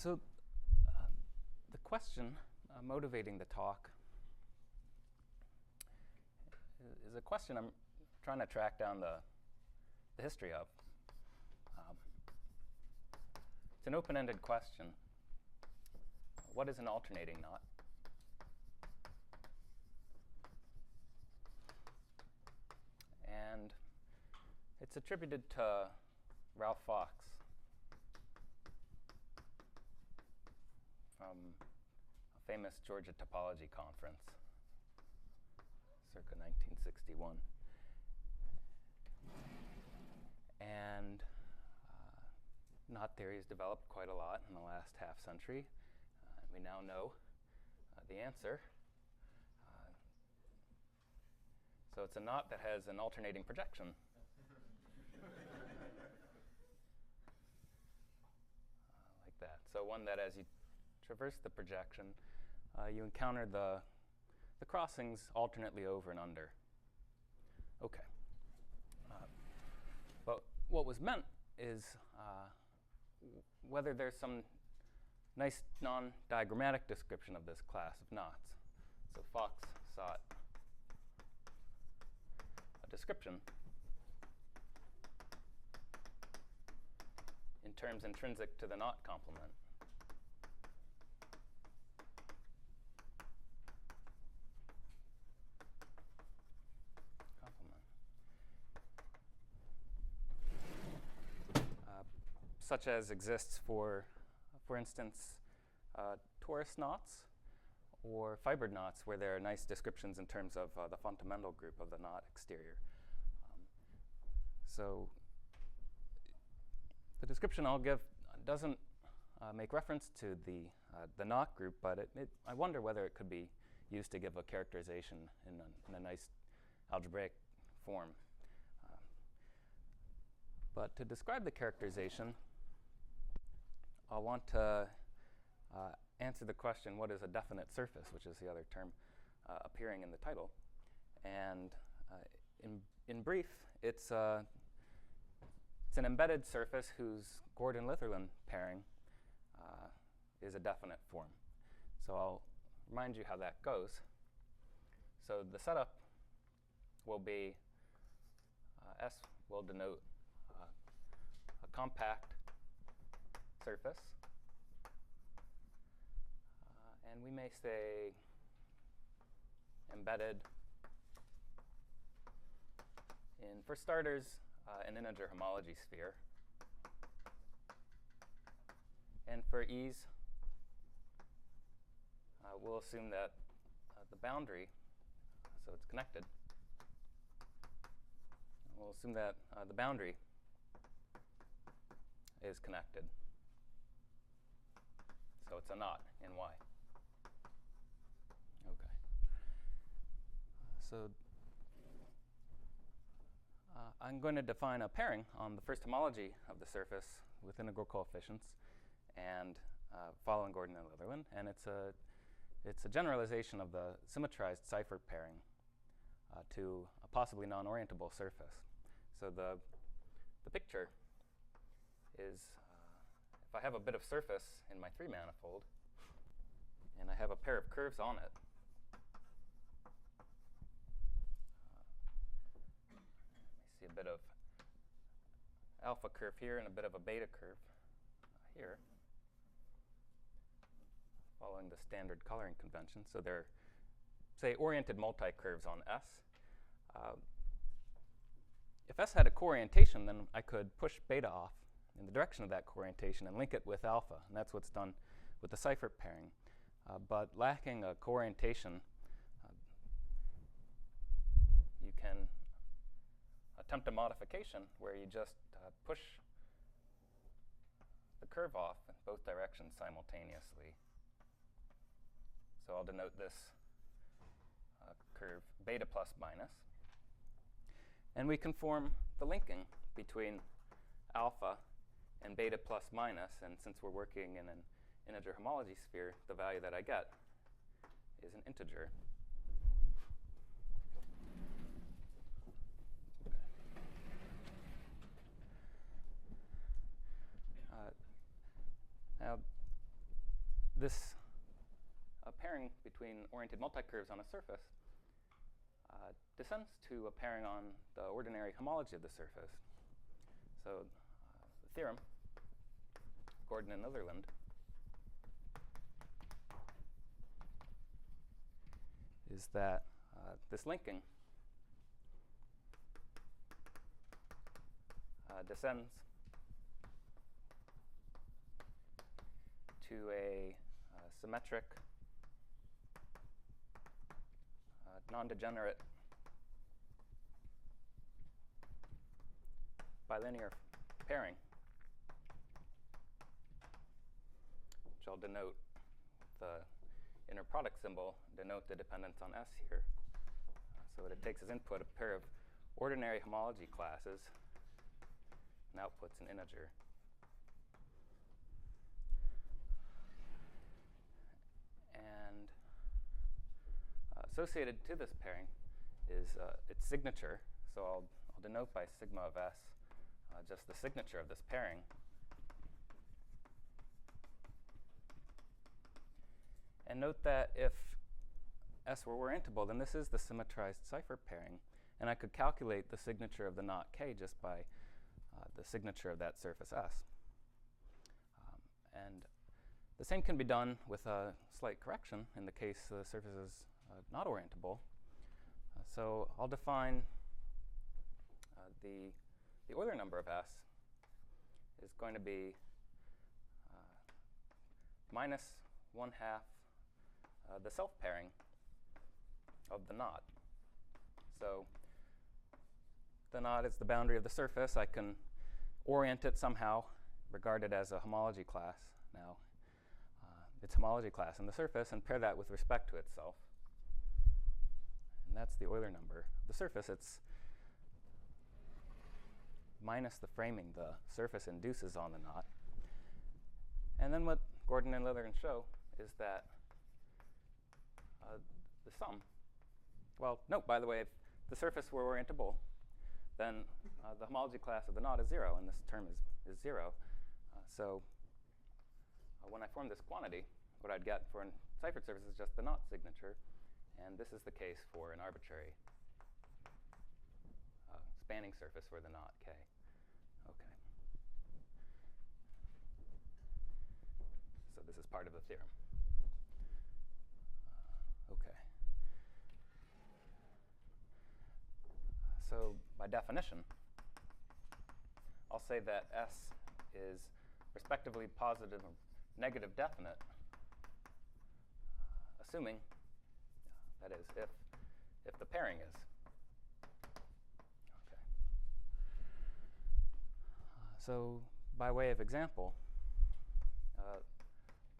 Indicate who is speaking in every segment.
Speaker 1: So the question motivating the talk is a question I'm trying to track down the history of. It's an open-ended question. What is an alternating knot? And it's attributed to Ralph Fox from a famous Georgia topology conference circa 1961. And knot theory has developed quite a lot in the last half century. We now know the answer. So it's a knot that has an alternating projection. Like that. So one that as you traverse the projection, you encounter the crossings alternately over and under. Okay. But what was meant is whether there's some nice non-diagrammatic description of this class of knots. So Fox sought a description in terms intrinsic to the knot complement. Such as exists for instance, torus knots or fibered knots where there are nice descriptions in terms of the fundamental group of the knot exterior. So the description I'll give doesn't make reference to the knot group, but I wonder whether it could be used to give a characterization in a nice algebraic form. But to describe the characterization, I'll want to answer the question, what is a definite surface, which is the other term appearing in the title. And in brief, it's an embedded surface whose Gordon-Litherland pairing is a definite form. So I'll remind you how that goes. So the setup will be S will denote a compact surface, and we may say embedded in, for starters, an integer homology sphere, and for ease, we'll assume that the boundary, so it's connected, we'll assume that the boundary is connected. So it's a knot in Y. Okay. So I'm going to define a pairing on the first homology of the surface with integral coefficients and following Gordon and Litherland, and it's a generalization of the symmetrized Seifert pairing to a possibly non-orientable surface. So the picture is if I have a bit of surface in my 3-manifold, and I have a pair of curves on it, let me see a bit of alpha curve here and a bit of a beta curve here, following the standard coloring convention. So they're, say, oriented multi-curves on S. If S had a co-orientation, then I could push beta off in the direction of that co-orientation and link it with alpha, and that's what's done with the Seifert pairing. But lacking a co-orientation, you can attempt a modification where you just push the curve off in both directions simultaneously. So I'll denote this curve beta plus minus. And we can form the linking between alpha and beta plus minus, and since we're working in an integer homology sphere, the value that I get is an integer. Now, this pairing between oriented multicurves on a surface descends to a pairing on the ordinary homology of the surface. So the theorem, Gordon and Litherland, is that this linking descends to a symmetric, non-degenerate bilinear pairing, which I'll denote the inner product symbol, denote the dependence on S here, so that it takes as input a pair of ordinary homology classes and outputs an integer. And associated to this pairing is its signature. So I'll denote by sigma of S just the signature of this pairing. And note that if S were orientable, then this is the symmetrized cipher pairing. And I could calculate the signature of the knot K just by the signature of that surface S. And the same can be done with a slight correction in the case the surface is not orientable. So I'll define the Euler number of S is going to be minus 1/2 the self-pairing of the knot. So the knot is the boundary of the surface. I can orient it somehow, regard it as a homology class now. Its homology class in the surface, and pair that with respect to itself. And that's the Euler number. The surface, it's minus the framing the surface induces on the knot. And then what Gordon and Litherland show is that the sum, well, no, by the way, if the surface were orientable, then the homology class of the knot is 0, and this term is 0. So when I form this quantity, what I'd get for a ciphered surface is just the knot signature, and this is the case for an arbitrary spanning surface for the knot K. Okay. So this is part of the theorem. Okay. So by definition, I'll say that S is respectively positive or negative definite, assuming, that is, if the pairing is. Okay. So by way of example,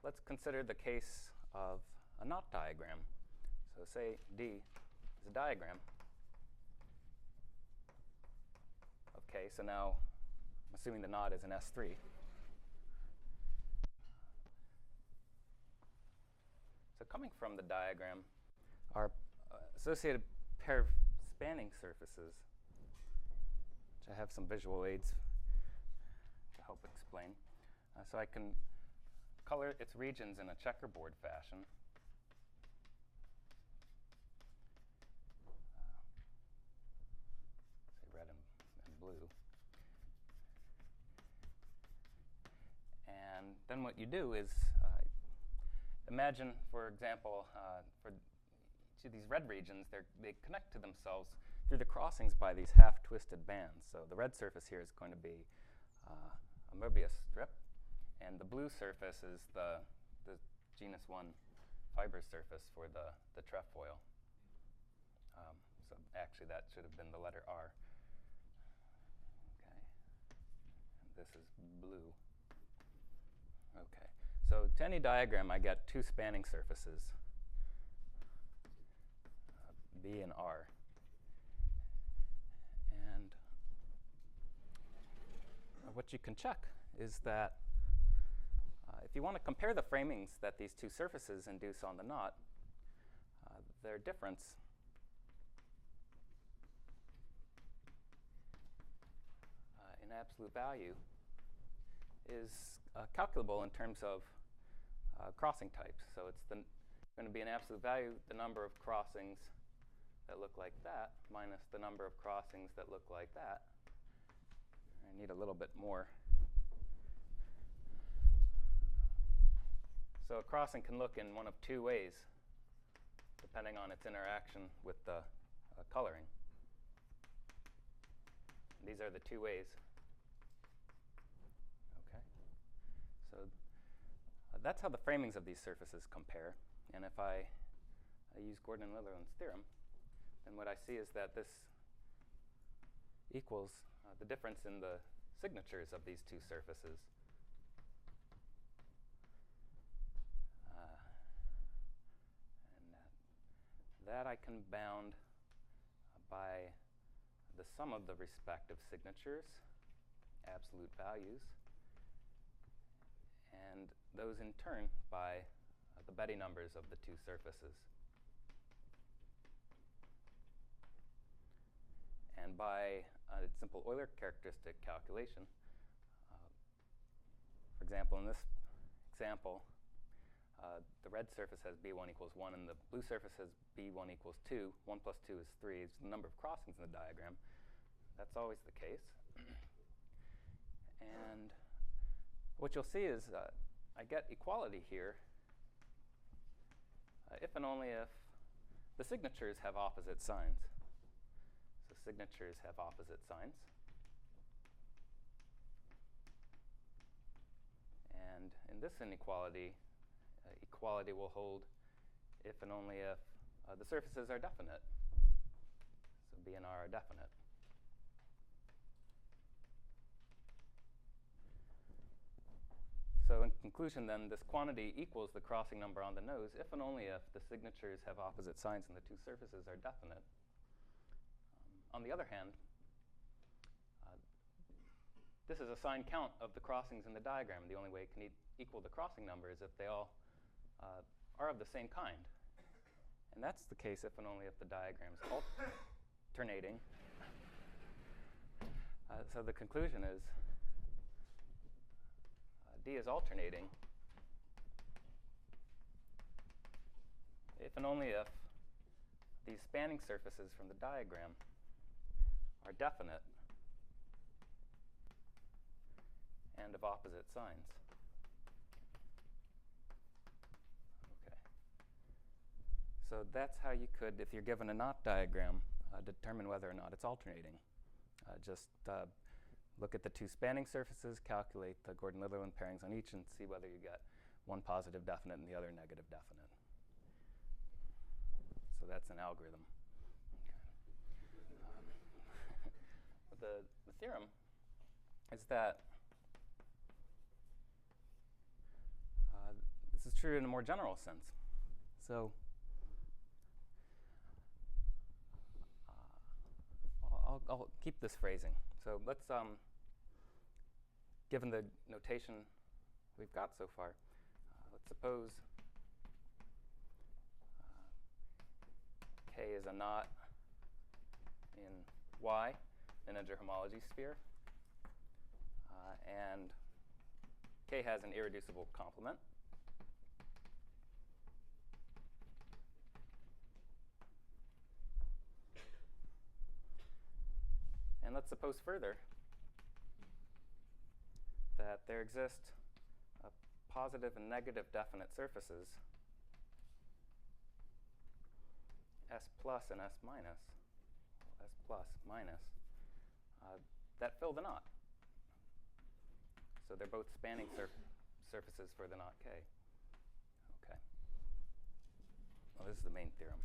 Speaker 1: let's consider the case of a knot diagram. So say D is a diagram of K. So now I'm assuming the knot is an S3. So coming from the diagram are associated pair of spanning surfaces, which I have some visual aids to help explain. So I can color its regions in a checkerboard fashion. Say red and blue. And then what you do is imagine, for example, for each of these red regions, they connect to themselves through the crossings by these half-twisted bands. So the red surface here is going to be a Möbius strip, and the blue surface is the genus 1 fiber surface for the trefoil. So actually, that should have been the letter R. Okay, and this is blue. Okay. So to any diagram, I get two spanning surfaces, B and R. And what you can check is that if you want to compare the framings that these two surfaces induce on the knot, their difference in absolute value is calculable in terms of crossing types. So it's going to be an absolute value, the number of crossings that look like that, minus the number of crossings that look like that. I need a little bit more. So a crossing can look in one of two ways, depending on its interaction with the coloring. These are the two ways. Okay. So that's how the framings of these surfaces compare. And if I use Gordon and Litherland's theorem, then what I see is that this equals the difference in the signatures of these two surfaces. And that I can bound by the sum of the respective signatures, absolute values, and those in turn by the Betti numbers of the two surfaces. And by a simple Euler characteristic calculation, for example, in this example, the red surface has B1 equals 1, and the blue surface has B1 equals 2. 1 plus 2 is 3. It's the number of crossings in the diagram. That's always the case. And what you'll see is I get equality here if and only if the signatures have opposite signs. So signatures have opposite signs. And in this inequality, equality will hold if and only if the surfaces are definite. So B and R are definite. So in conclusion, then, this quantity equals the crossing number on the nose if and only if the signatures have opposite signs and the two surfaces are definite. On the other hand, this is a sign count of the crossings in the diagram. The only way it can equal the crossing number is if they all are of the same kind. And that's the case if and only if the diagram is alternating. So the conclusion is D is alternating if and only if these spanning surfaces from the diagram are definite and of opposite signs. Okay. So that's how you could, if you're given a knot diagram, determine whether or not it's alternating. Just look at the two spanning surfaces, calculate the Gordon-Litherland pairings on each, and see whether you get one positive definite and the other negative definite. So that's an algorithm. Okay. The theorem is that this is true in a more general sense. So I'll keep this phrasing. So let's, given the notation we've got so far, let's suppose K is a knot in Y, an integer homology sphere, and K has an irreducible complement. And let's suppose further that there exist positive and negative definite surfaces, S plus and S minus, S plus minus, that fill the knot. So they're both spanning surfaces for the knot K. Okay. Well, this is the main theorem.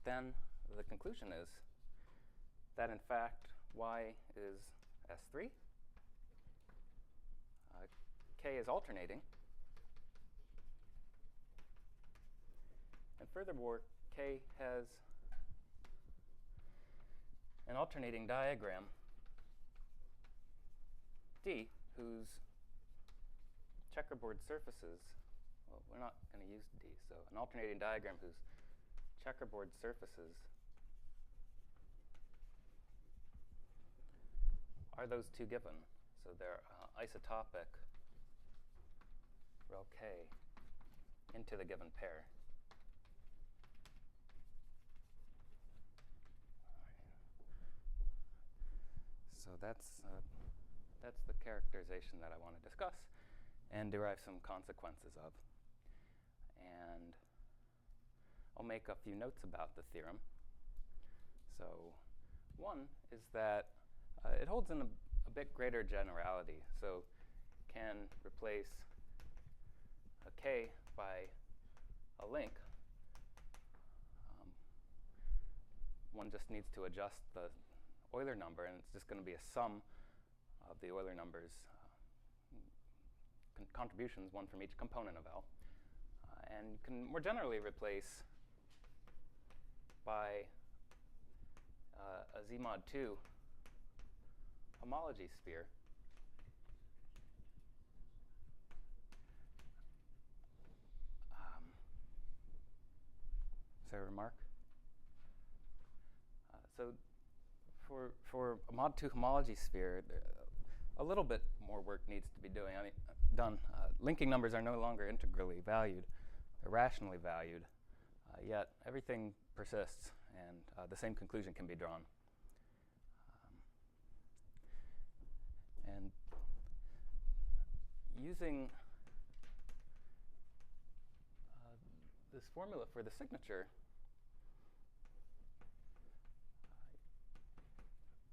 Speaker 1: Then the conclusion is that, in fact, Y is S3, K is alternating, and furthermore, K has an alternating diagram, D, whose checkerboard surfaces, well, we're not going to use D, so an alternating diagram whose checkerboard surfaces are those two given. So they're isotopic rel k into the given pair. So that's the characterization that I want to discuss and derive some consequences of. And I'll make a few notes about the theorem. So one is that it holds in a bit greater generality. So can replace a k by a link. One just needs to adjust the Euler number, and it's just going to be a sum of the Euler numbers contributions, one from each component of L. And you can more generally replace by a Z mod 2 homology sphere. Is there a remark? So for a mod 2 homology sphere, a little bit more work needs to be done. Linking numbers are no longer integrally valued. They're rationally valued. Yet everything persists, and the same conclusion can be drawn. And using this formula for the signature,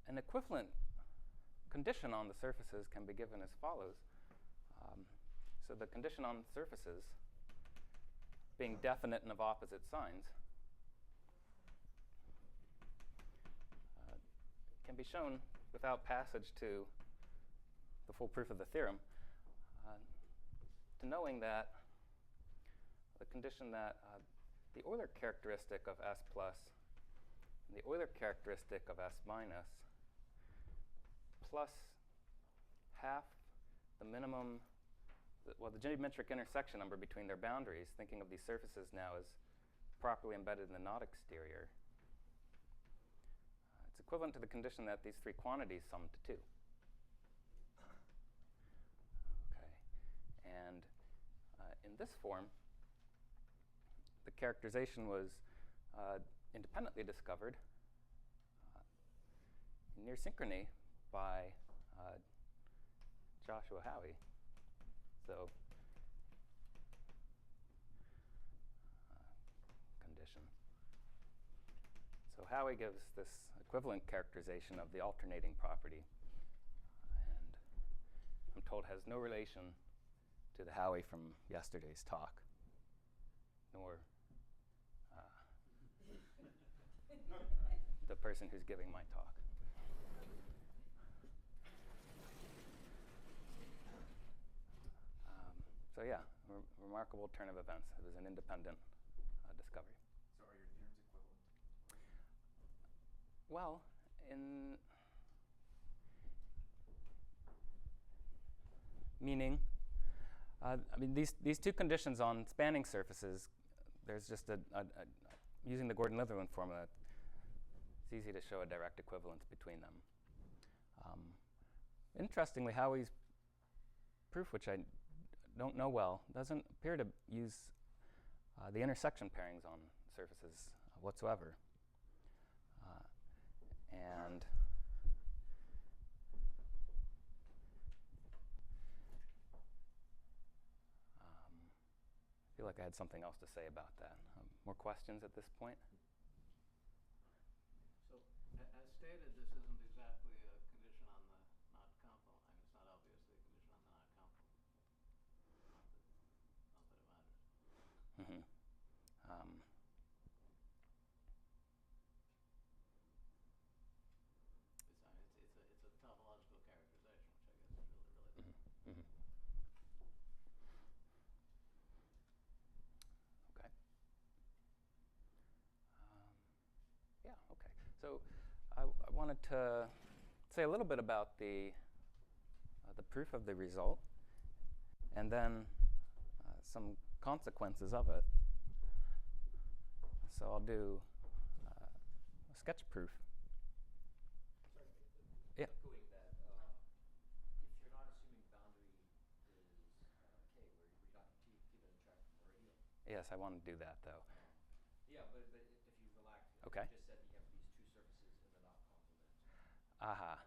Speaker 1: an equivalent condition on the surfaces can be given as follows. So the condition on surfaces being definite and of opposite signs can be shown without passage to the full proof of the theorem to knowing that the condition that the Euler characteristic of S plus and the Euler characteristic of S minus plus half the minimum, the geometric intersection number between their boundaries, thinking of these surfaces now as properly embedded in the knot exterior. It's equivalent to the condition that these three quantities sum to 2. Okay. And in this form, the characterization was independently discovered in near synchrony by Joshua Howie. So condition. So Howie gives this equivalent characterization of the alternating property, and I'm told has no relation to the Howie from yesterday's talk, nor the person who's giving my talk. So yeah, remarkable turn of events. It was an independent discovery.
Speaker 2: So are your theorems equivalent?
Speaker 1: Well, meaning, I mean, these two conditions on spanning surfaces, there's just using the Gordon-Litherland formula, it's easy to show a direct equivalence between them. Interestingly, Howie's proof, which I don't know well, doesn't appear to use the intersection pairings on surfaces whatsoever. And I feel like I had something else to say about that. More questions at this point?
Speaker 3: So, as stated, this isn't exactly a condition on the knot complement. I mean, it's not obviously a condition on the knot complement. Not that it matters.
Speaker 1: Mm-hmm.
Speaker 3: It's a topological characterization, which I guess is really
Speaker 1: Mm-hmm. Mm-hmm. Okay. Yeah, okay. So I wanted to say a little bit about the proof of the result, and then some consequences of it. So I'll do a sketch proof.
Speaker 2: Sorry,
Speaker 1: Yeah.
Speaker 2: echoing that, if you're not assuming boundary is K, where you're not
Speaker 1: Yes, I want to do that, though.
Speaker 4: Yeah, but if you relax,
Speaker 1: Okay.
Speaker 4: you just said that you have these two surfaces in the knot complement.
Speaker 1: Aha.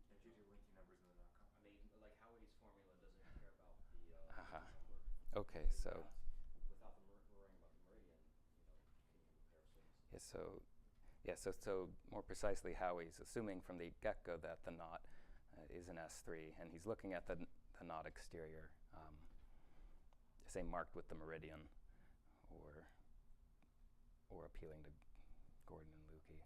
Speaker 2: Can't you do linking numbers in the knot
Speaker 4: I
Speaker 2: complement?
Speaker 4: mean, like Howey's formula doesn't care about the
Speaker 1: Aha.
Speaker 4: number.
Speaker 1: Okay, so
Speaker 4: Without worrying about the meridian, can you have a pair of surfaces?
Speaker 1: so more precisely, Howey's assuming from the get-go that the knot is an S3, and he's looking at the knot exterior, say marked with the meridian, or appealing to Gordon and Lukey.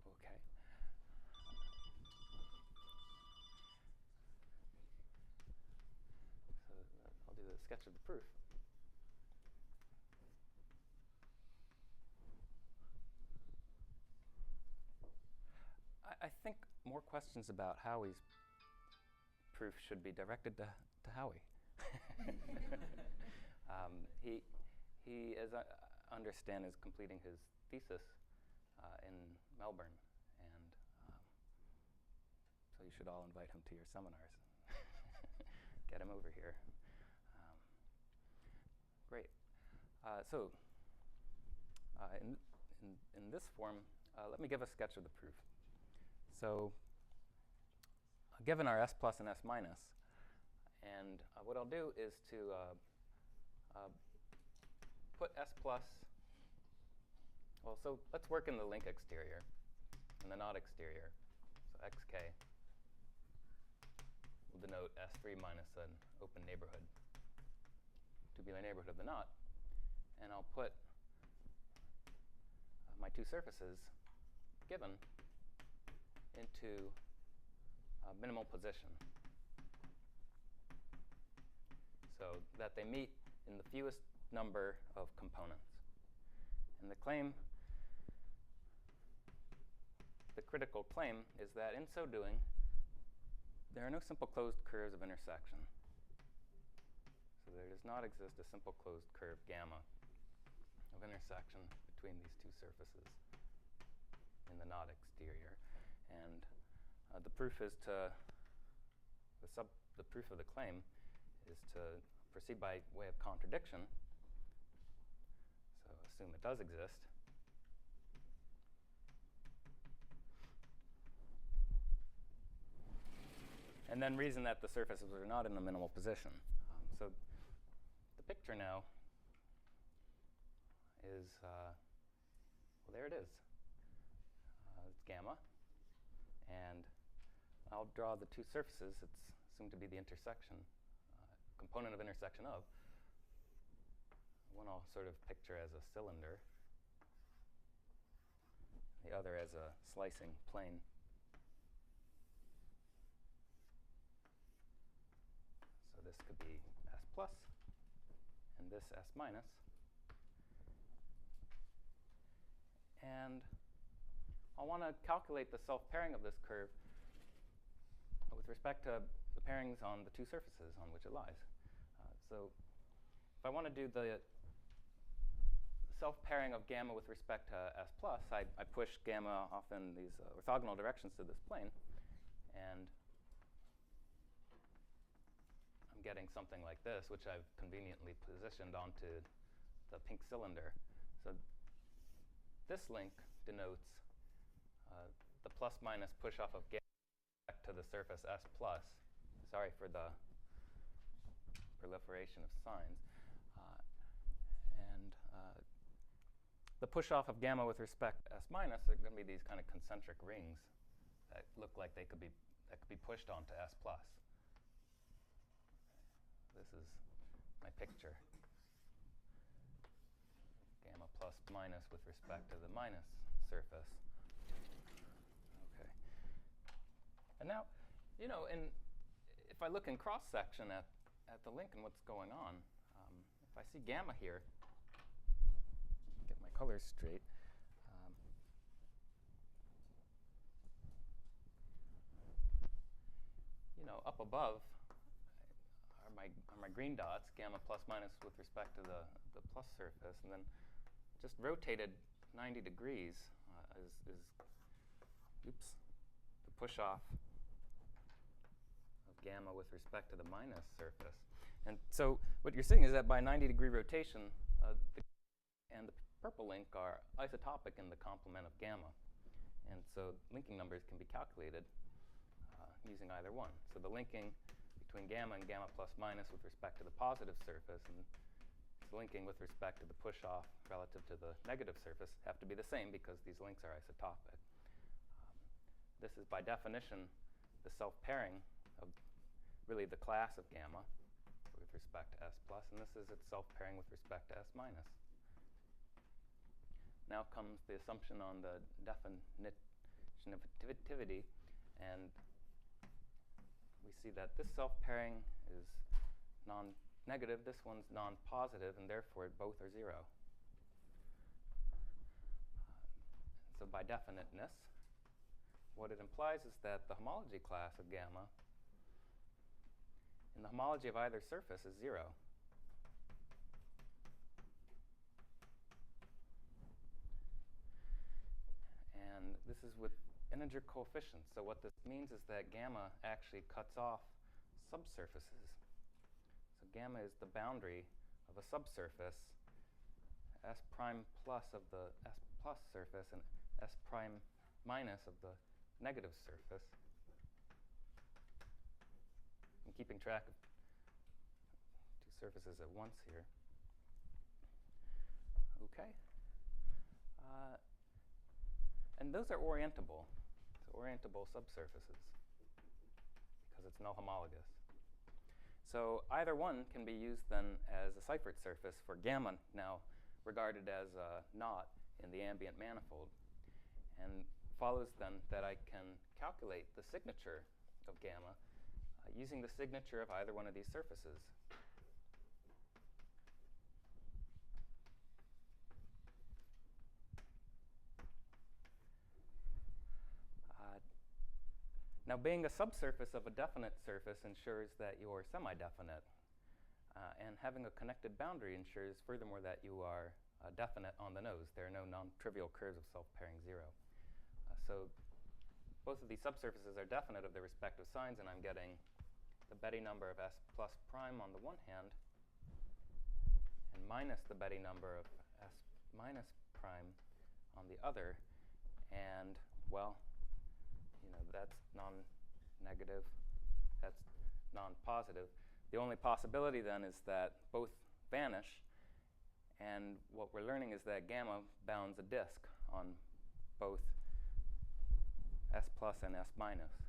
Speaker 1: Okay. So I'll do the sketch of the proof. I think more questions about Howey's proof should be directed to Howey. He, as I understand, is completing his thesis in Melbourne, and so you should all invite him to your seminars. Get him over here. Great. So in this form, let me give a sketch of the proof. So given our S plus and S minus, and what I'll do is to put S plus, well, so let's work in the link exterior and the knot exterior. So xk will denote S3 minus an open neighborhood, tubular neighborhood of the knot. And I'll put my two surfaces given into minimal position so that they meet in the fewest number of components. And the claim, the critical claim, is that in so doing, there are no simple closed curves of intersection. So there does not exist a simple closed curve gamma of intersection between these two surfaces in the knot exterior. And the proof is to, the proof of the claim is to proceed by way of contradiction. So assume it does exist. And then reason that the surfaces are not in a minimal position. So the picture now is, well, there it is. It's gamma. And I'll draw the two surfaces. It's assumed to be the intersection, component of intersection of. One I'll sort of picture as a cylinder. The other as a slicing plane. So this could be S plus, and this S minus. And I want to calculate the self-pairing of this curve with respect to the pairings on the two surfaces on which it lies. So if I want to do the self-pairing of gamma with respect to S plus, I push gamma off in these orthogonal directions to this plane, and I'm getting something like this, which I've conveniently positioned onto the pink cylinder. So this link denotes the plus minus push off of gamma back to the surface S plus. Sorry for the proliferation of signs. The push off of gamma with respect to S minus are going to be these kind of concentric rings that look like they could be pushed onto S plus. This is my picture. Gamma plus minus with respect to the minus surface. Okay. And now, if I look in cross section at the link and what's going on, if I see gamma here, get my colors straight. Up above are my green dots, gamma plus minus with respect to the plus surface, and then just rotated 90 degrees is the push-off of gamma with respect to the minus surface. And so what you're seeing is that by 90-degree rotation, and the purple link are isotopic in the complement of gamma. And so linking numbers can be calculated using either one. So the linking between gamma and gamma plus minus with respect to the positive surface and the linking with respect to the push-off relative to the negative surface have to be the same because these links are isotopic. This is by definition the self-pairing of really the class of gamma with respect to S plus, and this is its self-pairing with respect to S minus. Now comes the assumption on the definitivity, and we see that this self-pairing is non-negative, this one's non-positive, and therefore both are 0. So by definiteness, what it implies is that the homology class of gamma in the homology of either surface is 0. And this is with integer coefficients. So what this means is that gamma actually cuts off subsurfaces. So gamma is the boundary of a subsurface, S prime plus of the S plus surface and S prime minus of the negative surface. I'm keeping track of two surfaces at once here. Okay. And those are orientable. So orientable subsurfaces because it's no homologous. So either one can be used then as a Seifert surface for gamma, now regarded as not in the ambient manifold. And follows then that I can calculate the signature of gamma using the signature of either one of these surfaces. Now, being a subsurface of a definite surface ensures that you're semi-definite. And having a connected boundary ensures, furthermore, that you are definite on the nose. There are no non-trivial curves of self-pairing 0. So both of these subsurfaces are definite of their respective signs, and I'm getting the Betti number of S plus prime on the one hand and minus the Betti number of S minus prime on the other. And, well, that's non-negative, that's non-positive. The only possibility then is that both vanish, and what we're learning is that gamma bounds a disk on both S plus and S minus.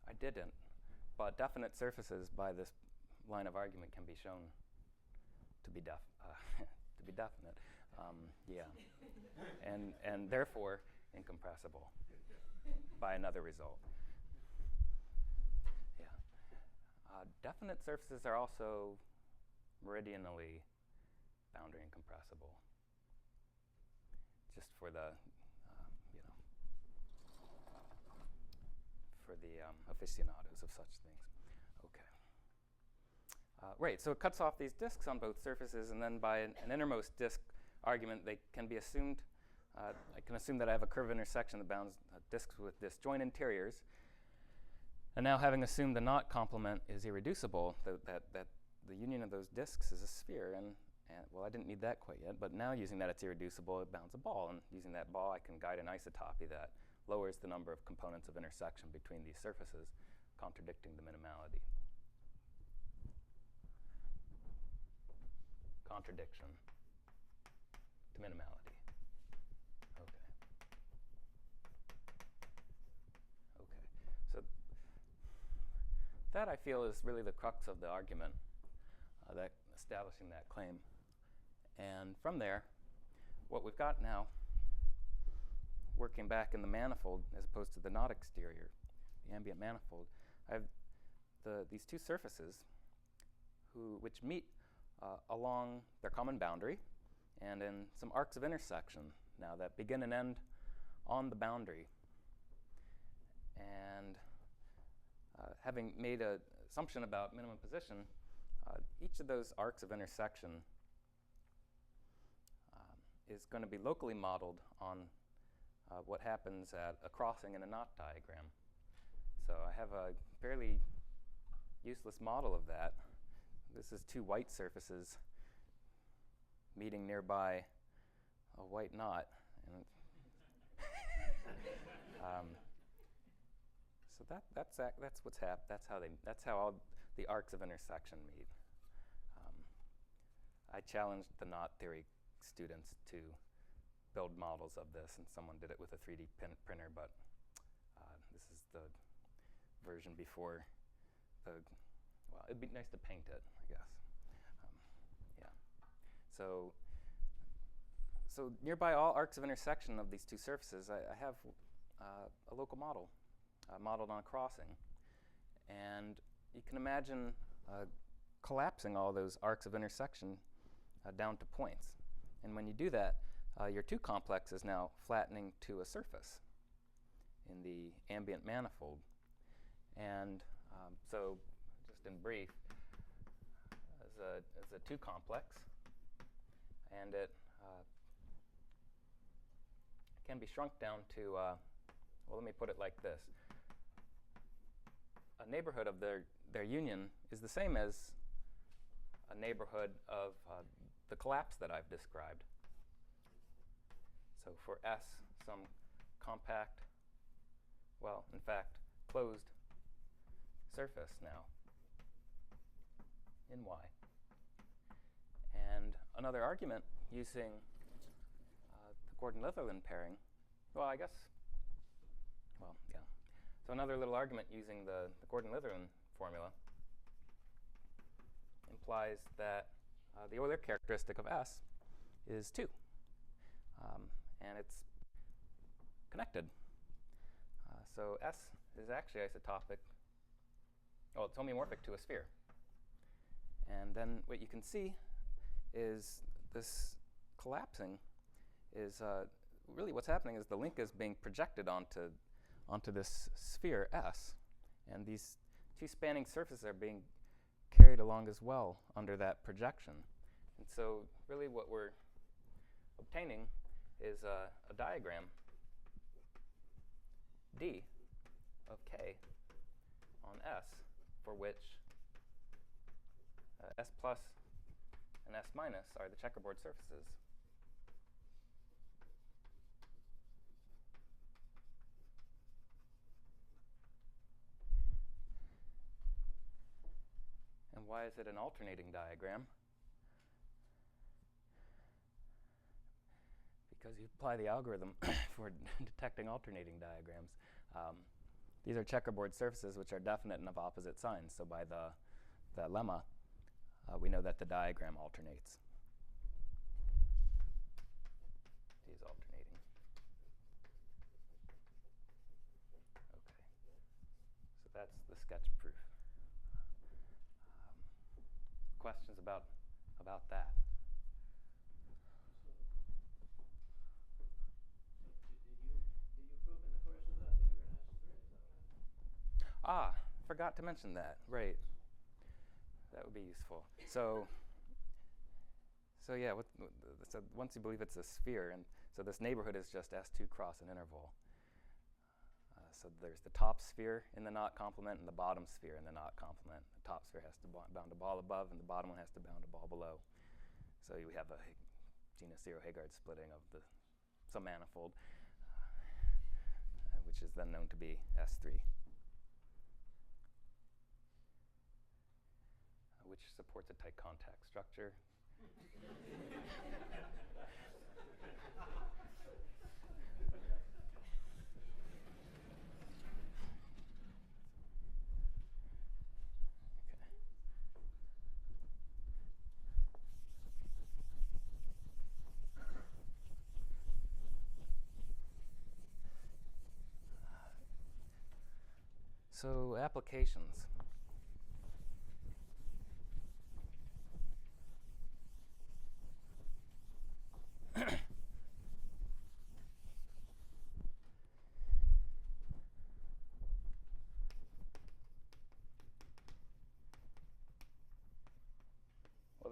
Speaker 1: I didn't, but definite surfaces by this line of argument can be shown to be to be definite. Yeah, and therefore incompressible by another result. Yeah, definite surfaces are also meridianally boundary incompressible. Just for the for the aficionados of such things. Okay. Right, so it cuts off these disks on both surfaces, and then by an innermost disk argument, they can be assumed. I can assume that I have a curve intersection that bounds disks with disjoint interiors. And now, having assumed the knot complement is irreducible, that the union of those disks is a sphere, and well, I didn't need that quite yet, but now using that it's irreducible, it bounds a ball, and using that ball, I can guide an isotopy that lowers the number of components of intersection between these surfaces, contradicting the minimality. Contradiction to minimality. Okay. Okay. So that, I feel, is really the crux of the argument, that establishing that claim. And from there, what we've got now, working back in the manifold as opposed to the knot exterior, the ambient manifold, I have these two surfaces which meet along their common boundary and in some arcs of intersection now that begin and end on the boundary. And having made an assumption about minimum position, each of those arcs of intersection is going to be locally modeled on what happens at a crossing in a knot diagram. So I have a fairly useless model of that. This is two white surfaces meeting nearby a white knot. And so that's what's happened. That's how all the arcs of intersection meet. I challenged the knot theory students to build models of this, and someone did it with a 3D printer, but this is the version before well, it'd be nice to paint it, I guess. Yeah. So nearby all arcs of intersection of these two surfaces, I have a local model modeled on a crossing. And you can imagine collapsing all those arcs of intersection down to points. And when you do that, your two complex is now flattening to a surface in the ambient manifold. And so, just in brief, as a two complex, and it can be shrunk down to, well, let me put it like this. A neighborhood of their union is the same as a neighborhood of the collapse that I've described. So for S, some compact, well, in fact, closed surface now in Y. And another argument using the Gordon-Litherland pairing, well, I guess, well, yeah. So another little argument using the Gordon-Litherland formula implies that the Euler characteristic of S is 2. And it's connected. So S is actually isotopic. Well, it's homeomorphic to a sphere. And then what you can see is this collapsing is really what's happening is the link is being projected onto this sphere S. And these two spanning surfaces are being carried along as well under that projection. And so really what we're obtaining is a diagram D of K on S for which S plus and S minus are the checkerboard surfaces. And why is it an alternating diagram? Because you apply the algorithm for detecting alternating diagrams. These are checkerboard surfaces which are definite and of opposite signs. So by the lemma, we know that the diagram alternates. D is alternating. Okay. So that's the sketch proof. Questions about that?
Speaker 3: Did you prove in the course of that you're in S3? Is that right?
Speaker 1: Forgot to mention that. Right. That would be useful. So yeah, so once you believe it's a sphere, and so this neighborhood is just S2 cross an interval. So there's the top sphere in the knot complement and the bottom sphere in the knot complement. The top sphere has to bound a ball above, and the bottom one has to bound a ball below. So we have a genus 0 Hegardt splitting of the some manifold, which is then known to be S3, which supports a tight contact structure. So applications.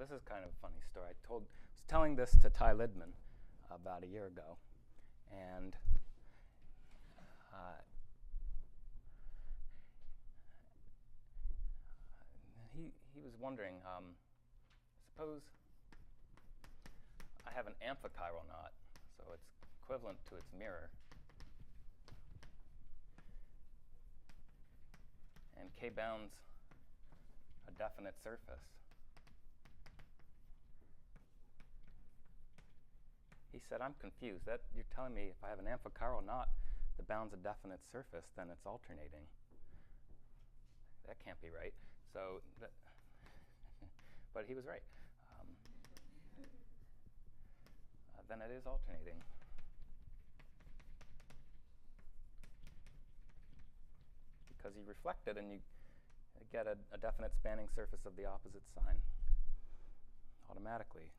Speaker 1: this is kind of a funny story. I was telling this to Ty Lidman about a year ago, and he was wondering, suppose I have an amphichiral knot, so it's equivalent to its mirror, and K bounds a definite surface. He said, I'm confused. That you're telling me if I have an amphichiral knot that bounds a definite surface, then it's alternating. That can't be right. So, but he was right. Then it is alternating. Because you reflect it and you get a definite spanning surface of the opposite sign automatically.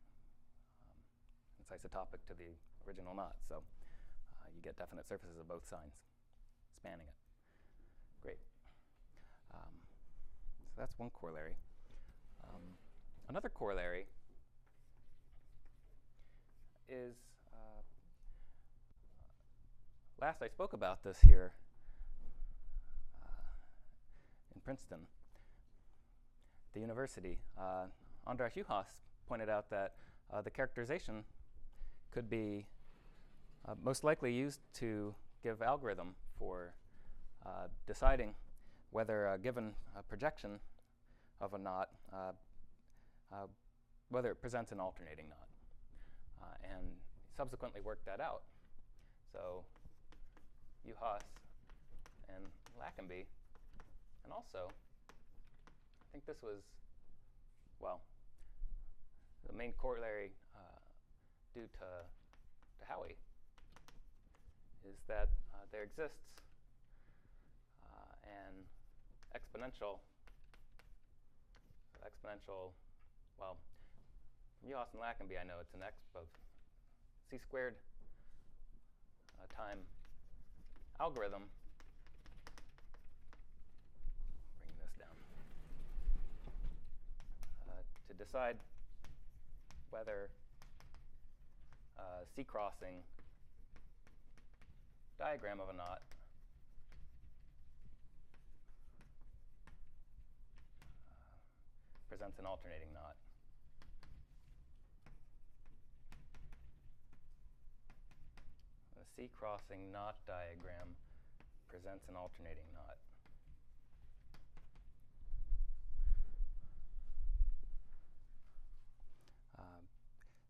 Speaker 1: It's isotopic to the original knot, so you get definite surfaces of both signs spanning it. Great. So that's one corollary. Another corollary is, last I spoke about this here in Princeton, the university. András Juhász pointed out that the characterization could be most likely used to give algorithm for deciding whether a given projection of a knot, whether it presents an alternating knot. And subsequently worked that out. So Juhász and Lackenby, and also, I think this was, well, the main corollary due to Howie is that there exists an exponential, well, from Juhász and Lackenby I know it's an exp of c squared time algorithm. Bring this down. To decide whether C-crossing diagram of a knot presents an alternating knot. The C-crossing knot diagram presents an alternating knot.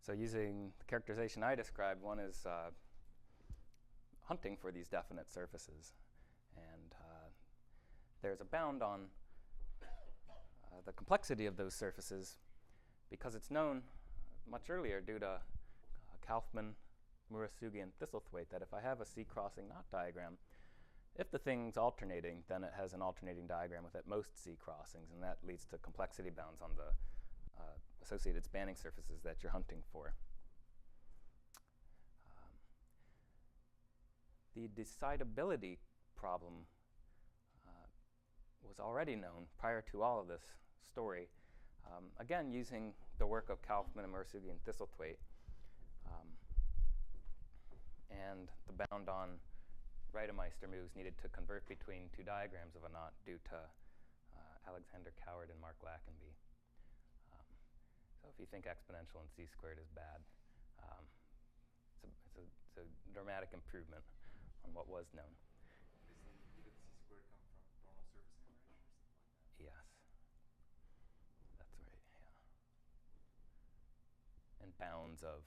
Speaker 1: So using the characterization I described, one is hunting for these definite surfaces. And there's a bound on the complexity of those surfaces because it's known much earlier due to Kaufman, Murasugi, and Thistlethwaite that if I have a C-crossing knot diagram, if the thing's alternating, then it has an alternating diagram with at most C-crossings, and that leads to complexity bounds on the associated spanning surfaces that you're hunting for. The decidability problem was already known prior to all of this story, again using the work of Kaufman and Murasugi and Thistlethwaite, and the bound on Reidemeister moves needed to convert between two diagrams of a knot due to Alexander Coward and Mark Lackenby. So if you think exponential and c-squared is bad, it's a dramatic improvement on what was known.
Speaker 2: Did c-squared come from normal surface enumeration or something like that?
Speaker 1: Yes, that's right, yeah. And bounds of,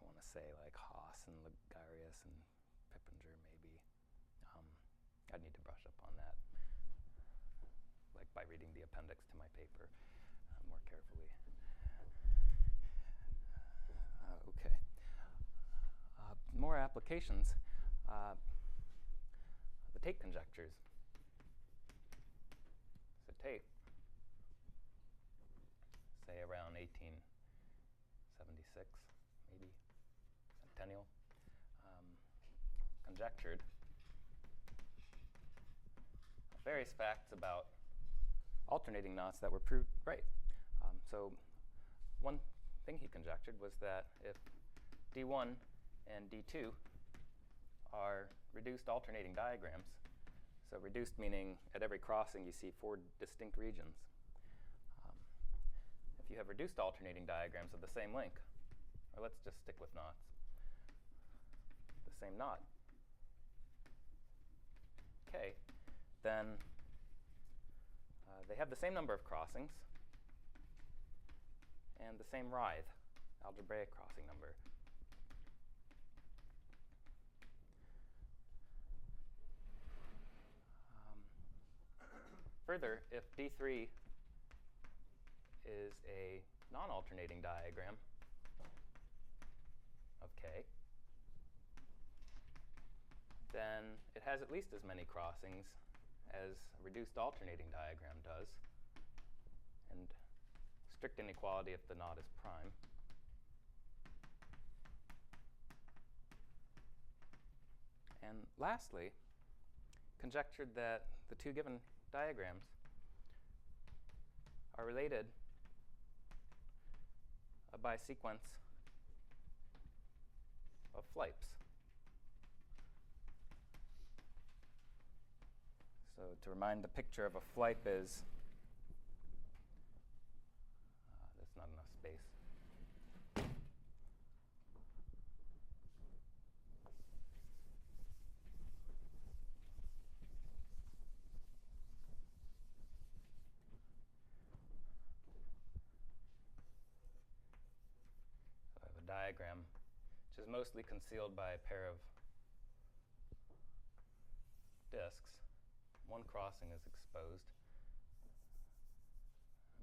Speaker 1: I want to say, like Haas and Ligarius and Pippinger, maybe. I'd need to brush up on that, like by reading the appendix to my paper more carefully. Okay. More applications. The Tate conjectures. So Tate, say around 1876, maybe, centennial, conjectured various facts about alternating knots that were proved right. So one thing he conjectured was that if D1 and D2 are reduced alternating diagrams, so reduced meaning at every crossing you see 4 distinct regions. If you have reduced alternating diagrams of the same length, or let's just stick with knots, the same knot, K, then they have the same number of crossings and the same writhe, algebraic crossing number. Further, if D3 is a non-alternating diagram of K, then it has at least as many crossings as a reduced alternating diagram does, and strict inequality if the knot is prime. And lastly, conjectured that the two given diagrams are related by a sequence of flights. So to remind, the picture of a flight is, that's not enough space. So I have a diagram which is mostly concealed by a pair of disks. One crossing is exposed.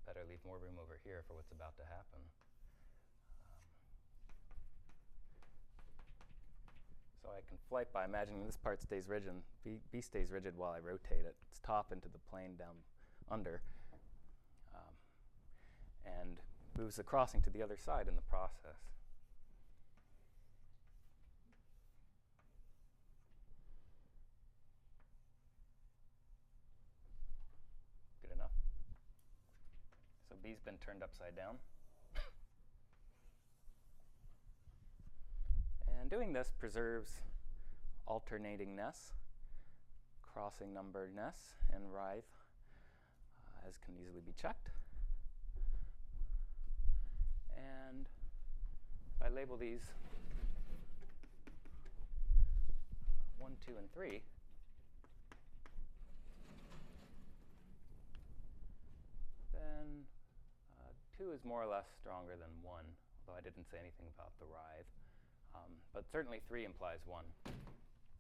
Speaker 1: Better leave more room over here for what's about to happen. So I can flight by imagining this part stays rigid, B stays rigid while I rotate it, its top into the plane down under, and moves the crossing to the other side in the process. Good enough? So B's been turned upside down. And doing this preserves alternatingness, crossing numberedness, and writhe, as can easily be checked. And if I label these 1, 2, and 3, then 2 is more or less stronger than 1, although I didn't say anything about the writhe. But certainly 3 implies 1.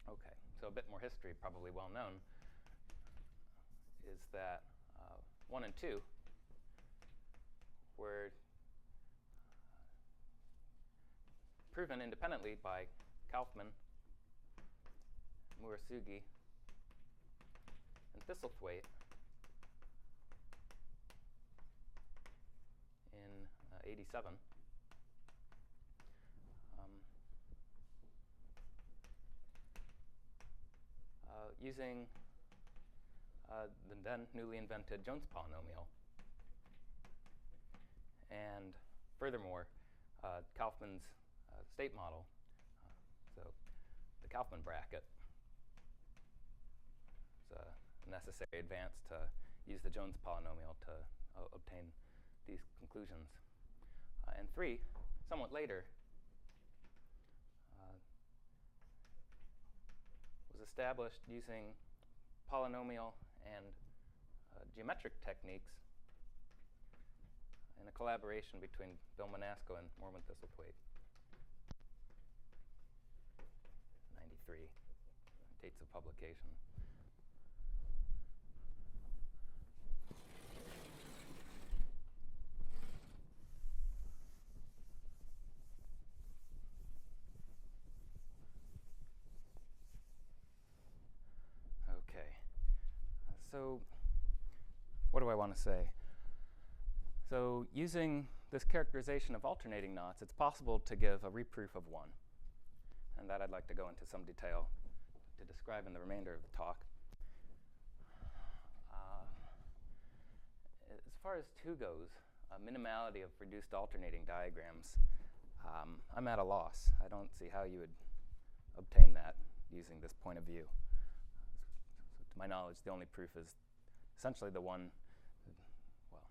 Speaker 1: Okay, so a bit more history, probably well known, is that 1 and 2 were proven independently by Kaufman, Murasugi, and Thistlethwaite in 87. Using the then newly invented Jones polynomial. And furthermore, Kaufman's state model, so the Kaufman bracket, is a necessary advance to use the Jones polynomial to obtain these conclusions. And 3, somewhat later, was established using polynomial and geometric techniques in a collaboration between Bill Manasco and Mormon Thistlethwaite. 93, dates of publication. So what do I want to say? So using this characterization of alternating knots, it's possible to give a reproof of 1. And that I'd like to go into some detail to describe in the remainder of the talk. As far as 2 goes, minimality of reduced alternating diagrams, I'm at a loss. I don't see how you would obtain that using this point of view. So to my knowledge, the only proof is essentially the one, well,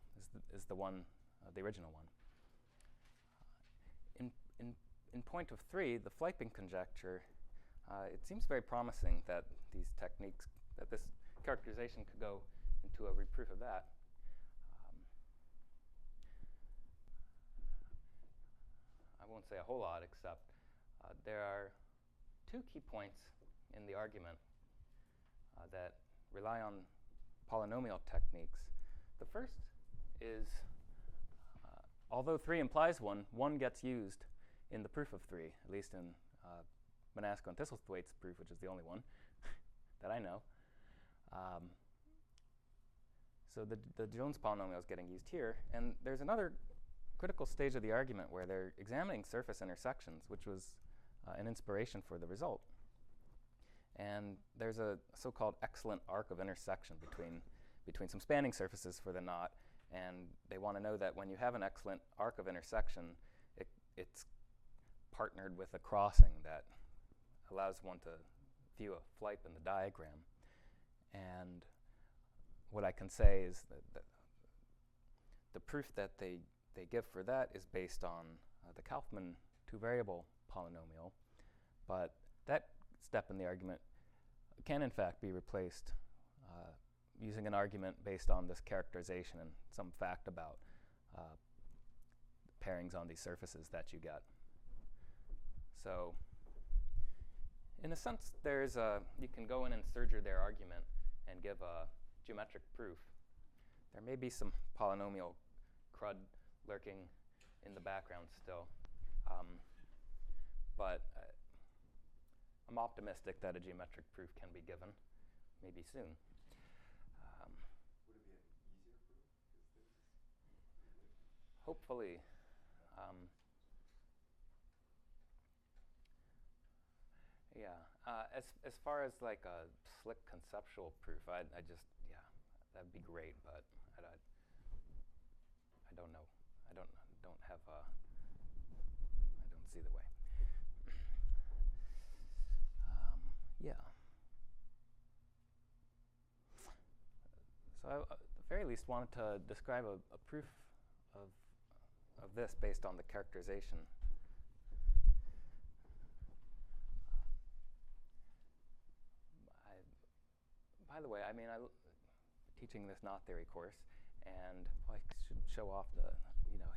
Speaker 1: is the one, the original one. In point of 3, the Fleiping conjecture, it seems very promising that these techniques, that this characterization could go into a reproof of that. I won't say a whole lot, except there are 2 key points in the argument that rely on polynomial techniques. The first is, although 3 implies 1, 1 gets used in the proof of 3, at least in Manasco and Thistlethwaite's proof, which is the only one that I know. So the Jones polynomial is getting used here. And there's another critical stage of the argument where they're examining surface intersections, which was an inspiration for the result. And there's a so-called excellent arc of intersection between some spanning surfaces for the knot. And they want to know that when you have an excellent arc of intersection, it's partnered with a crossing that allows one to view a flipe in the diagram. And what I can say is that the proof that they give for that is based on the Kaufman 2-variable polynomial. But that step in the argument can, in fact, be replaced using an argument based on this characterization and some fact about pairings on these surfaces that you get. So in a sense, you can go in and surgery their argument and give a geometric proof. There may be some polynomial crud lurking in the background still. But I'm optimistic that a geometric proof can be given, maybe soon.
Speaker 2: Would it be an easier proof?
Speaker 1: Hopefully. Yeah. As far as like a slick conceptual proof, I just, yeah, that'd be great, but I don't know. I don't have I don't see the way. Yeah. So I, at the very least, wanted to describe a proof of this based on the characterization. By the way, I mean, I'm teaching this knot theory course, and I should show off the,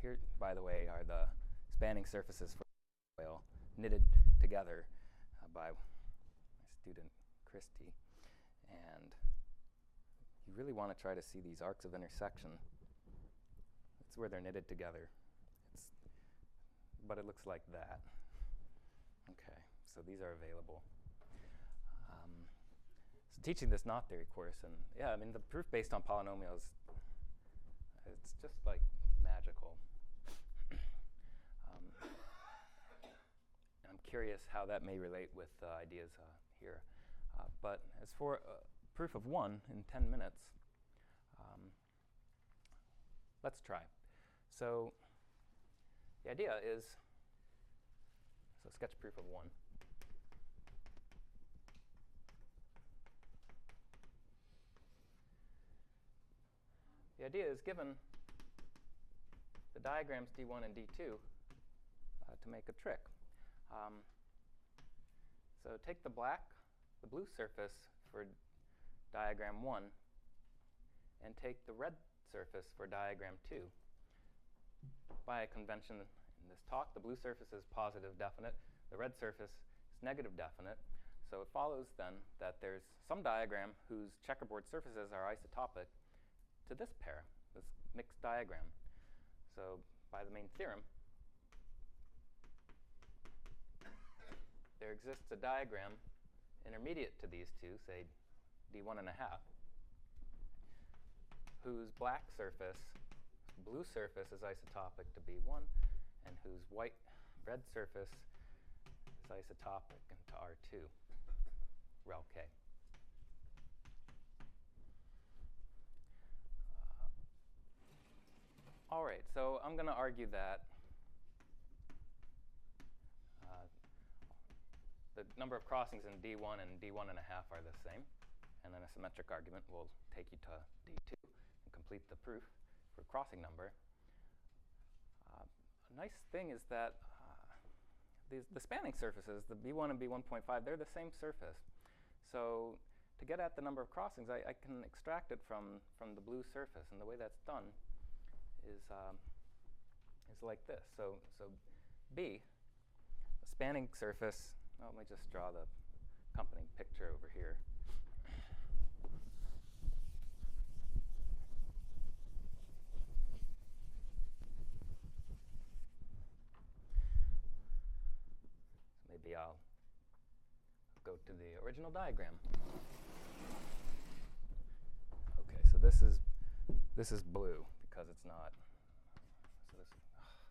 Speaker 1: here, by the way, are the spanning surfaces for the whale knitted together by my student Christy. And you really want to try to see these arcs of intersection. It's where they're knitted together. But it looks like that. Okay, so these are available. So teaching this knot theory course, and yeah, I mean, the proof based on polynomials, it's just like magical. I'm curious how that may relate with ideas here. But as for proof of 1 in 10 minutes, let's try. So the idea is, so sketch proof of 1. The idea is given the diagrams D1 and D2 to make a trick. So take the blue surface for diagram 1 and take the red surface for diagram 2. By a convention in this talk, the blue surface is positive definite, the red surface is negative definite. So it follows then that there's some diagram whose checkerboard surfaces are isotopic to this pair, this mixed diagram. So by the main theorem, there exists a diagram intermediate to these two, say D1 and a half, whose blue surface is isotopic to B1, and whose red surface is isotopic to R2, rel K. All right. right, so I'm going to argue that the number of crossings in D1 and D1 and a half are the same. And then a symmetric argument will take you to D2 and complete the proof for crossing number. A nice thing is that the spanning surfaces, the B1 and B1.5, they're the same surface. So to get at the number of crossings, I can extract it from the blue surface. And the way that's done is like this. So B, a spanning surface, well, let me just draw the accompanying picture over here. Maybe I'll go to the original diagram. Okay, so this is blue because it's not. So this, okay.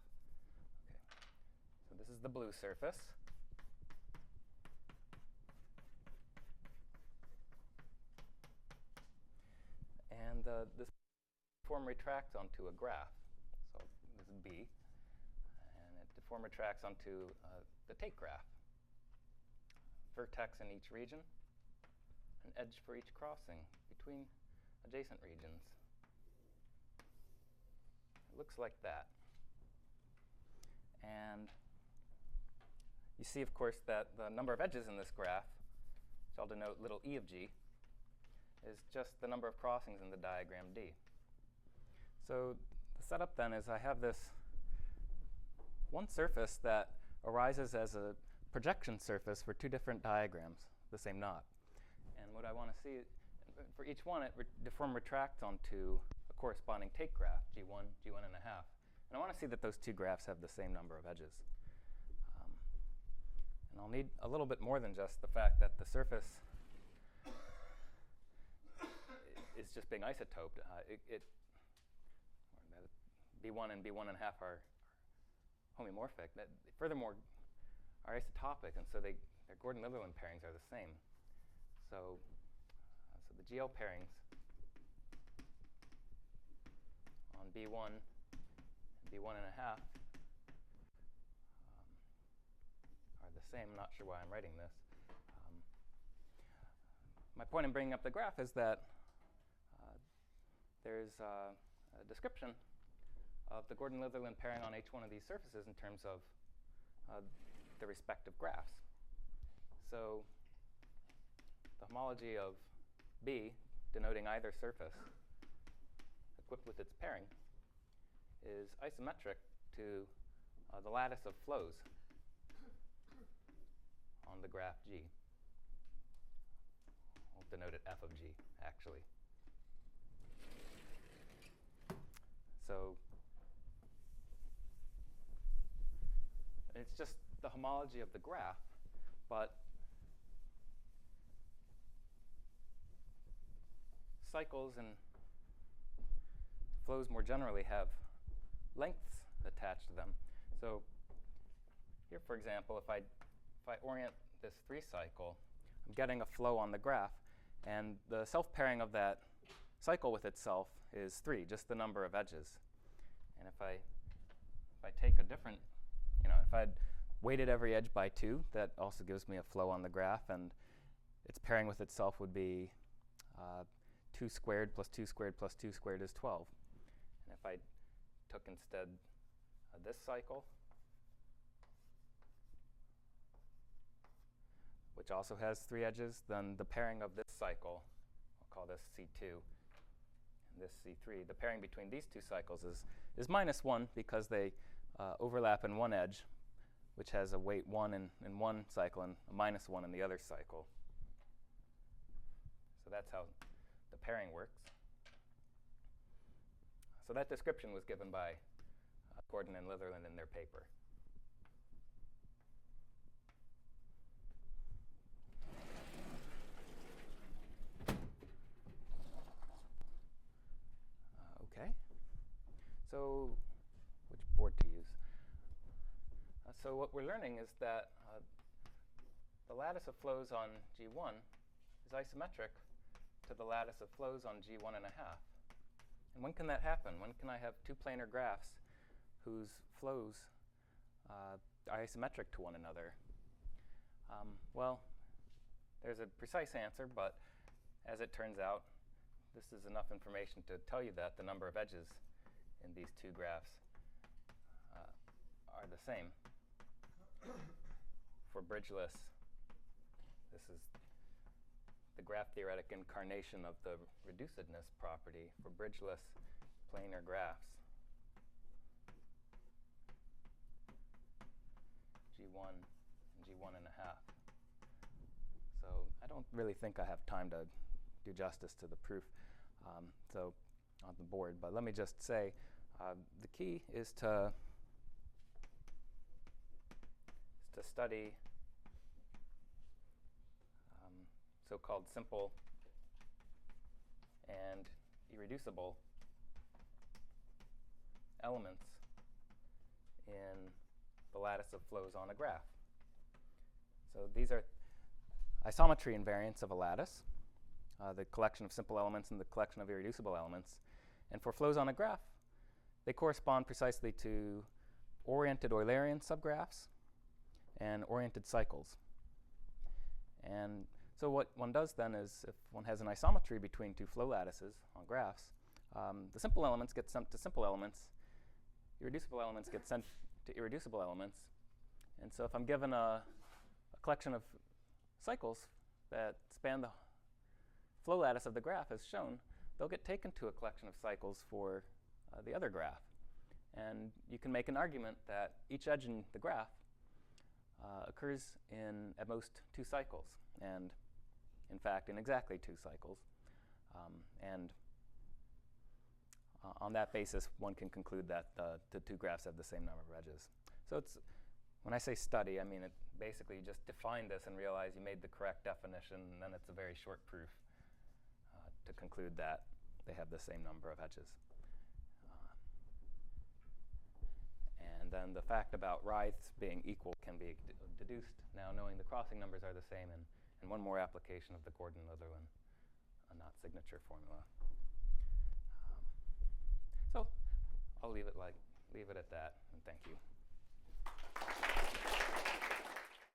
Speaker 1: So this is the blue surface. And this form retracts onto a graph. So this is B. And the form retracts onto the take graph. Vertex in each region, an edge for each crossing between adjacent regions. It looks like that. And you see, of course, that the number of edges in this graph, which I'll denote little e of g, is just the number of crossings in the diagram D. So the setup then is I have this one surface that arises as a projection surface for two different diagrams, the same knot. And what I want to see, for each one, the form retracts onto a corresponding take graph, G1, G1 and a half. And I want to see that those two graphs have the same number of edges. And I'll need a little bit more than just the fact that the surface is just being isotoped. B1 and B1 and a half are homomorphic. Furthermore, are isotopic, and so their Gordon-Litherland pairings are the same. So the GL pairings on B1 and B1 and a half are the same. I'm not sure why I'm writing this. My point in bringing up the graph is that there's a description of the Gordon-Litherland pairing on each one of these surfaces in terms of the respective graphs. So the homology of B, denoting either surface, equipped with its pairing, is isometric to the lattice of flows on the graph G. I'll denote it F of G, actually. So it's just the homology of the graph, but cycles and flows more generally have lengths attached to them. So here, for example, if I orient this 3 cycle, I'm getting a flow on the graph, and the self-pairing of that cycle with itself is 3, just the number of edges. And if I take a different, if I'd weighted every edge by 2, that also gives me a flow on the graph, and its pairing with itself would be 2 squared plus 2 squared plus 2 squared is 12. And if I took instead this cycle, which also has 3 edges, then the pairing of this cycle, I'll call this C2, and this C3, the pairing between these two cycles is minus 1 because they overlap in one edge, which has a weight 1 in one cycle and a minus 1 in the other cycle. So that's how the pairing works. So that description was given by Gordon and Litherland in their paper. Okay. So which board to use? So what we're learning is that the lattice of flows on G1 is isometric to the lattice of flows on G1 and a half. And when can that happen? When can I have two planar graphs whose flows are isometric to one another? Well, there's a precise answer, but as it turns out, this is enough information to tell you that the number of edges in these two graphs are the same. For bridgeless, this is the graph theoretic incarnation of the reducedness property for bridgeless planar graphs. G1 and G1 and a half. So I don't really think I have time to do justice to the proof so on the board, but let me just say the key is to study so-called simple and irreducible elements in the lattice of flows on a graph. So these are isometry invariants of a lattice, the collection of simple elements and the collection of irreducible elements. And for flows on a graph, they correspond precisely to oriented Eulerian subgraphs and oriented cycles. And so what one does then is, if one has an isometry between two flow lattices on graphs, the simple elements get sent to simple elements, irreducible elements get sent to irreducible elements. And so if I'm given a collection of cycles that span the flow lattice of the graph as shown, they'll get taken to a collection of cycles for the other graph. And you can make an argument that each edge in the graph occurs in, at most, 2 cycles, and in fact, in exactly 2 cycles. On that basis, one can conclude that the two graphs have the same number of edges. So it's, when I say study, I mean it basically you just define this and realize you made the correct definition, and then it's a very short proof to conclude that they have the same number of edges. And then the fact about writhes being equal can be deduced now, knowing the crossing numbers are the same, and one more application of the Gordon-Litherland knot signature formula. So I'll leave it at that, and thank you.